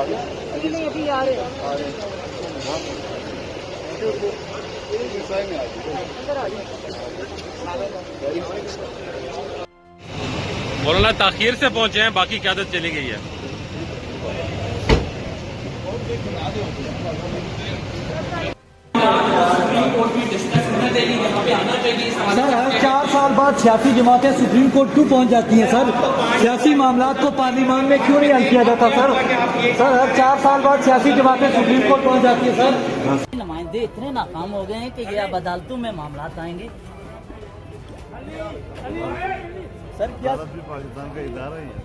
नहीं अभी आ रहे हैं। मौलाना ताखीर से पहुंचे हैं, बाकी क़यादत चली गई है। सर हर 4 साल बाद सियासी जमातें सुप्रीम कोर्ट क्यों पहुंच जाती हैं सर? सियासी मामलात को पार्लियामान में क्यों नहीं हल किया जाता सर? सर हर 4 साल बाद सियासी जमातें सुप्रीम कोर्ट पहुंच जाती है सर। नुमाइंदे इतने नाकाम हो गए हैं कि ये अब अदालतों में मामलात आएंगे। सर क्या पाकिस्तान का इदारा ही है,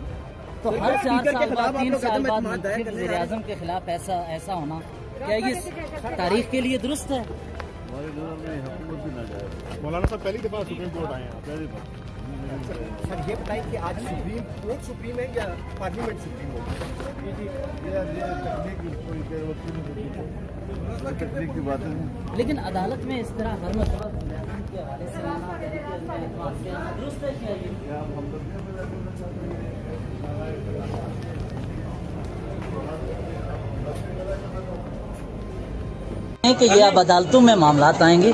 तो हर 4 साल बाद 3 साल बाद मुंतखब वज़ीर-ए-आज़म के खिलाफ ऐसा होना, क्या ये तारीख के लिए दुरुस्त है? हमारे दौर में हुकूमत भी ना जाए। मौलाना साहब पहली दफा सुप्रीम कोर्ट आए हैं। पहली बार सर ये बताइए कि आज सुप्रीम कोर्ट सुप्रीम है या पार्लियामेंट सुप्रीम होगी? ये तकनीक कोई तकनीक की बातें हैं। लेकिन अदालत में इस तरह हर मसला के हवाले से आना, दुरुस्त है क्या ये? कि ये अब अदालतों में मामलात आएंगे।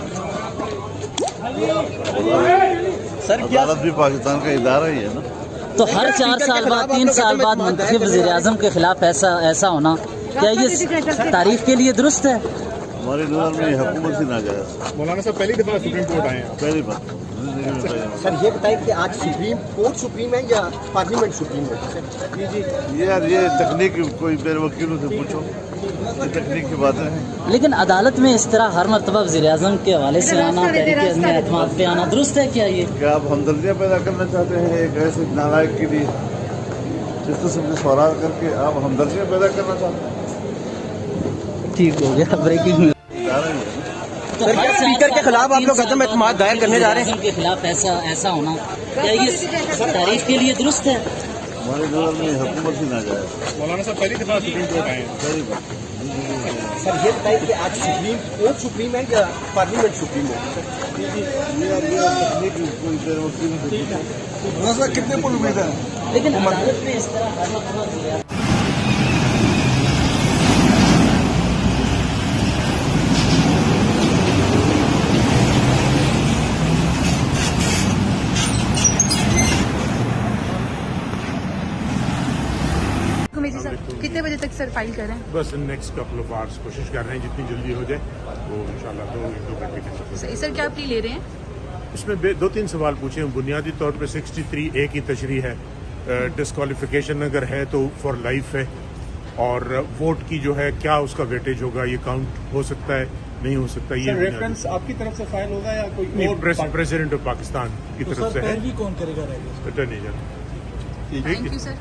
सर क्या अदालत भी पाकिस्तान का इदारा ही है ना, तो हर 4 साल बाद 3 साल बाद मुंतखब वज़ीर-ए-आज़म के खिलाफ ऐसा होना, क्या ये तारीख के लिए दुरुस्त है? हमारे दौर में हुकूमत ही ना जाए। मौलाना साहब पहली दफा सुप्रीम कोर्ट आए हैं। पहली बार सर ये बताइए कि आज सुप्रीम कोर्ट सुप्रीम है या पार्लियामेंट सुप्रीम होगी? ये तकनीक कोई मेरे वकीलों से पूछो, ये तकनीक की बातें हैं। लेकिन अदालत में इस तरह हर मरतबा वज़ीर-ए-आज़म के हवाले से आना, तहरीक एतमाद पे आना, दुरुस्त है क्या ये? क्या आप हमदर्दियाँ पैदा करना चाहते हैं एक ऐसे नालायक के लिए? जिस किस्म के सवाल करके आप हमदर्दियाँ पैदा करना चाहते हैं? ठीक हो गया, ब्रेकिंग न्यूज़। सर क्या स्पीकर के खिलाफ आप लोग अदम एतमाद दायर करने जा रहे हैं? के खिलाफ ऐसा होना, क्या ये तारीख के लिए दुरुस्त है? हमारे दौर में हुकूमत ही ना जाए। मौलाना साहब पहली दफा सुप्रीम कोर्ट आए हैं। पहली बार सर ये बताइए कि आज सुप्रीम कोर्ट सुप्रीम है या पार्लियामेंट सुप्रीम होगी? ये तकनीक कोई मेरे वकीलों से पूछो। कितने पुल उम्मीद है? लेकिन अदालत में इस तरह हर मरतबा कितने बजे तक सर फाइल करें? बस नेक्स्ट कपल ऑफ आवर्स कोशिश कर रहे हैं जितनी जल्दी हो जाए वो इंशाल्लाह 2 घंटे के अंदर। सर क्या प्ली ले रहे हैं? इसमें 2-3 सवाल पूछे हैं। बुनियादी तौर पे 63A की तशरीह है, डिस्क्वालिफिकेशन अगर है तो फॉर लाइफ है, और वोट की जो है क्या उसका वेटेज होगा, ये काउंट हो सकता है नहीं हो सकता। ये रेफरेंस आपकी तरफ से फाइल होगा या कोई और? प्रेसिडेंट ऑफ पाकिस्तान की तरफ से है, कौन करेगा? Attorney general. Thank you sir.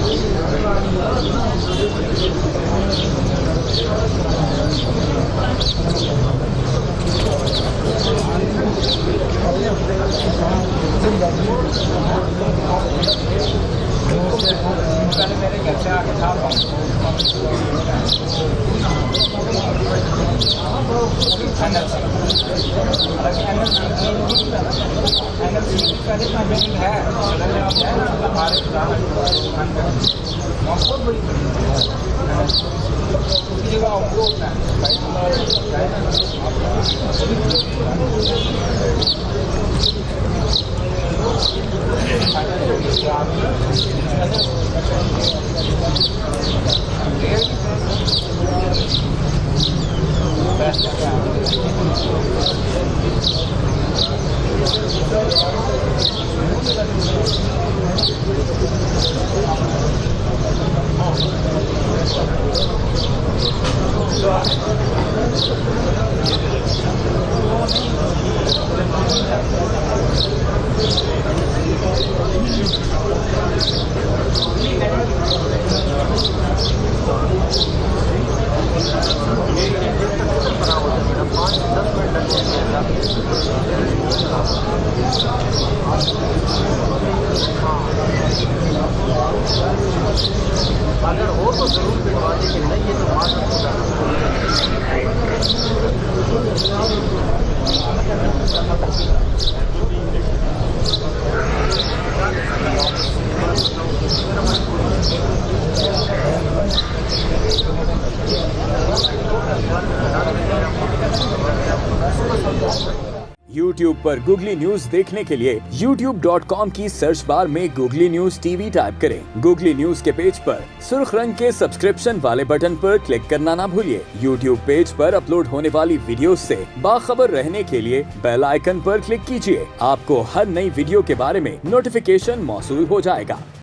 Thank you. YouTube पर गूगली न्यूज देखने के लिए youtube.com की सर्च बार में गूगली न्यूज टीवी टाइप करें। गूगली न्यूज के पेज पर सुर्ख रंग के सब्सक्रिप्शन वाले बटन पर क्लिक करना ना भूलिए। YouTube पेज पर अपलोड होने वाली वीडियोस से बाखबर रहने के लिए बेल आइकन पर क्लिक कीजिए। आपको हर नई वीडियो के बारे में नोटिफिकेशन मौसूल हो जाएगा।